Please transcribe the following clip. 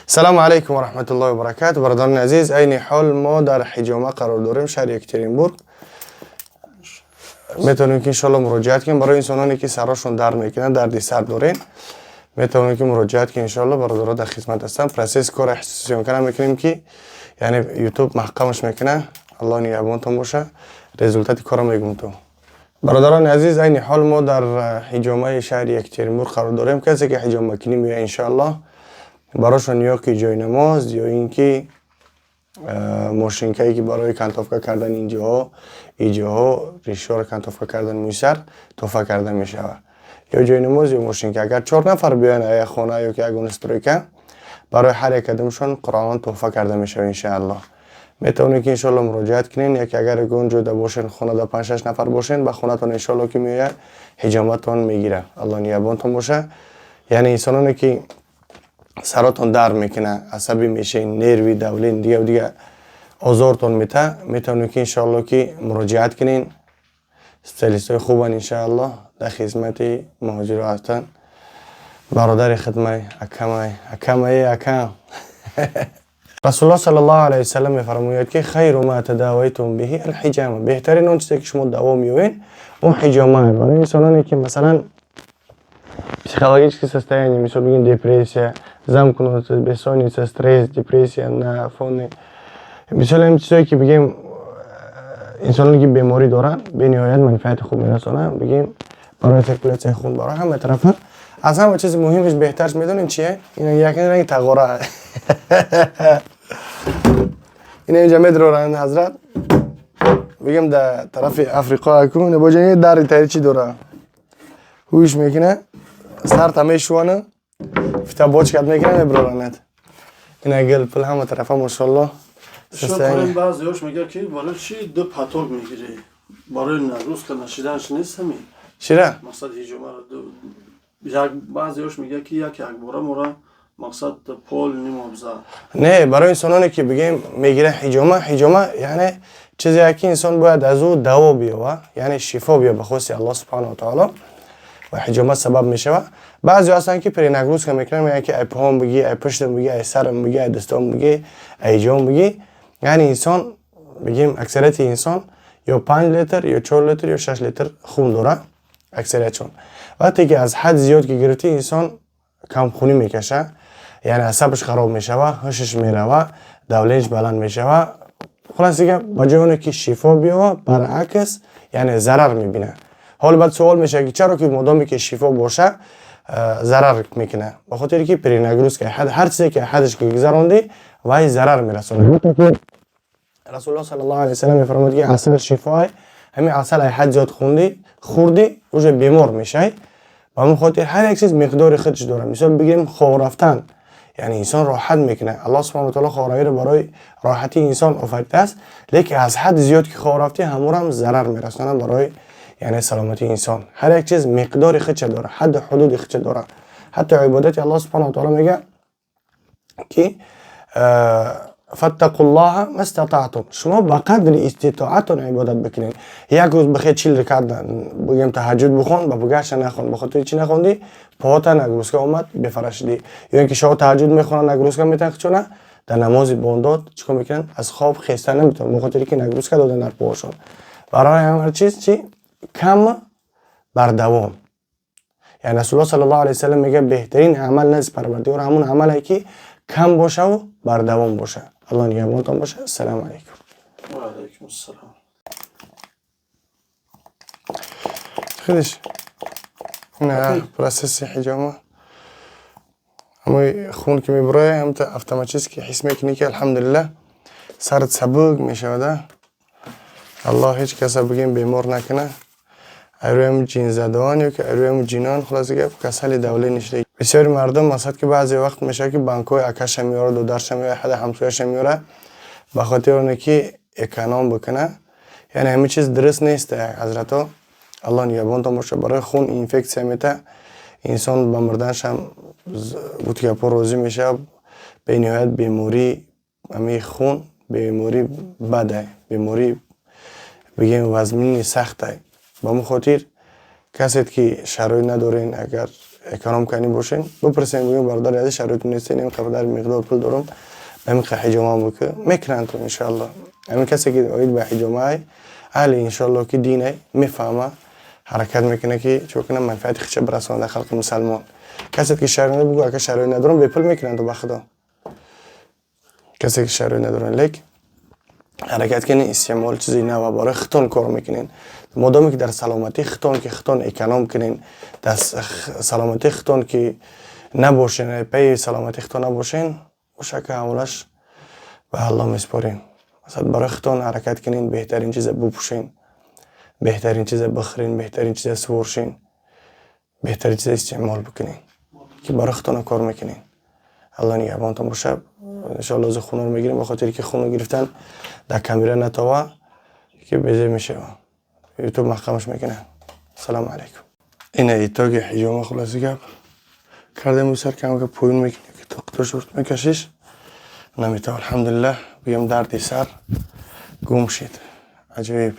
سلام علیکم و رحمت الله و برکاته. برادران عزیز، این حال ما در حجامه قرار داریم، شهر یکترینبورگ. میتونیم که انشالله مراجعت کنیم برای انسانانی که سراشون درد میکنن، دردی سر دارین. میتونیم که مراجعت کنیم انشالله. برادرها در خدمت هستن. پروسس کار احساسی میکنیم که یعنی یوتیوب محکمش میکنه. الله نگهبانتون باشه. رزولت کارو میگم تو. برادران عزیز، این حال ما در حجامه شهر یکترینبورگ قرار داریم. کسی که حجامه مکنی میاد انشالله براشون یا که جای نماز یا اینکه ماشینکایی که برای کنتافکا کردن اینجاها ریشه رو کنتافکا کردن موسر توفه کرده میشه یا جای نماز یا ماشینکا. اگر 4 نفر بیان ای خانه یا که اگون استرویکه برای هر یک کدومشون قرآن توفه کرده میشه انشاءالله. میتونید که انشاءالله مراجعت کنین. یک اگر اونجا باشین خونه دا 5-6 نفر باشین با خونه تون انشاءالله که میاد حجامتون میگیره. الله نگهبانتون باشه. یعنی انسانانی که سراتون درد میکنه، عصبی میشه، نروی دولین دیگه آزارتون میتونید که انشاءالله که مراجعت کنین. استیلیستای خوبن انشاءالله در خدمت مهاجر هستن. برادر خدمت اکم رسول الله صلی الله علیه و سلم میفرماید که خیر ما تداویتم به الحجامه، بهترین اون چیزی که شما دوا میوین اون حجامه. برای انسانانی که مثلا психологическое состояние, مثل بگین депрессия, замкнутость, бессонница, стресс, депрессия на фоне مثل این چیزایی که بگیم انسانی که بیماری دارن به نهایت منفعت خوب میرسونه. بگیم برای سرکولاسی خون، برای همه طرفه. از همه چیز مهمش بهترش میدونین چیه؟ این یکی رنگ تقاره. این اینجا میدرورن حضرت. بگیم در طرف افریقا اکنون با جایی در تایی چی داره هوش میکنه سر تمه شوانه فتا باچ کرد میکنه میبرارند. این اگل پل همه طرفه ماشاءالله شاید بعضی هاش میگه که برای چی دو پاتوق میگیره برای نروز که نشیدنش نیست همین چرا؟ مقصد هجومه رو بعضی هاش میگه که یک باره مورا مقصد پول نیمابزه نه، برای انسانانی که بگیم میگیره حجامه یعنی چیزی که انسان باید از او دوا بیاوه، یعنی شفا بیاوه به خواست الله سبحانه و تعالی و حجامه سبب میشه. بعضی هستن که پری نگروز که میکنن میگن که ای پاهم بگی، ای پشتم بگی، ای سرم بگی، ای دستام بگی، ای جام بگی. یعنی انسان بگیم اکثریت انسان یا 5 لیتر یا 4 لیتر یا 6 لیتر خون داره اکثریتشون. وقتی که از حد زیاد که گرفتی انسان کم خونی میکشه، یعنی عصبش خراب میشه و هوشش میره و دولینش بلند میشه و خلاص دیگه بجای اونه که شفا بیاوه برعکس یعنی ضرر میبینه. حالا بعد سوال میشه که چرا که مدامی که شفا باشه ضرر میکنه؟ به خاطر که پری نگروز که هر چیزی که حدش که گذروندی وای ضرر میرسونه. رسول الله صلی الله علیه و سلم میفرماید که اصل شفا همین اصل حد زیاد خوردی اوج بیمار میشه. و همون خاطر هر یک چیز مقدار خودش داره. مثلا بگیم خواب رفتن یعنی انسان راحت میکنه. الله سبحانه و تعالی خوابی رو برای راحتی انسان آفریده است، لیکن از حد زیاد که خواب رفتی هم ضرر میرسونه برای یعنی سلامتی انسان. هر یک چیز مقدار خودش داره، حد حدود خودش داره. حتی عبادت الله سبحانه و تعالی میگه که فاتقوا الله ما استطعتم، شما به قدر استطاعتتون عبادت بکنین. یک روز بخیر 40 رکعت بگیم تهجد بخون با بگاش نخون. بخاطر چی نخوندی؟ پاتا نگروز که اومد بفرشیدی. یا اینکه شما تهجد میخونن نگروز که میتونن چونه در نماز بونداد چیکار میکنن؟ از خواب خسته نمیتونن بخاطر که نگروز که دادن در پاهاشون. برای هر چیز چی کم بر دوام. یعنی رسول الله صلی الله علیه و سلم میگه بهترین عمل نزد پروردگار همون عملی که کم باشه و بر دوام باشه. الله نگهبانتون باشه. السلام علیکم. و علیکم السلام. خودش نه پروسس حجامه اما خون که میبره هم تا اتوماتیک حس میکنی که الحمدلله سرت سبک میشه. الله هیچ کس بگیم بیمار نکنه. ایرویم جین زدوان یا که ایرویم جینان خلاص دیگه کسل دوله نشده. بسیاری مردم مثلا که بعضی وقت میشه که بانکوی اکش میاره، دو درش میاره، حد همسایش میاره به خاطر اونه که اکنام بکنه. یعنی همه چیز درست نیست حضرتا. الله نگهبانتون باشه. برای خون اینفکسیا میته انسان به مردنش هم بود که روزی میشه. به نهایت بیماری همه خون بیماری بده، بیماری بگیم وزمینی سخته. با مخاطر کسی که شرایط ندارین اگر اکانوم کنی باشین بپرسین بگیم برادر از شرایط نیستین این قدر مقدار پول دارم همین حجامم بکه میکنن تو ان شاء الله همین کسی که اوید به حجامه اهل ان شاء الله که دینه میفهمه حرکت میکنه که چون منفعت خودش برسونه خلق مسلمان کسی که شرایط بگو اگه شرایط ندارم به پول میکنن تو بخدا کسی که شرایط ندارن لیک حرکت کنین استعمال چیزی نه و برای خودتون کار میکنین مادامی که در سلامتی خودتون که خودتون اکانوم کنین در سلامتی خودتون که نباشین پی سلامتی خودتون نباشین وشک حوالش به الله میسپارین مثلا برای خودتون حرکت کنین بهترین چیز بپوشین بهترین چیز بخورین بهترین چیز سورشین بهترین چیز استعمال بکنین که برای خودتون کار میکنین الله نگهبانتون باشه ان شاء الله از خون رو میگیریم به خاطر که خون رو گرفتن در کامیرا نتاوا که بزه میشه یوتیوب محکمش میکنه سلام علیکم این ایتا که حجامه خلاصی گپ کردم بسر کم که پوین میکنه که دکتر شورت میکشیش نمیتا الحمدلله بگم دردی سر گم شید عجیب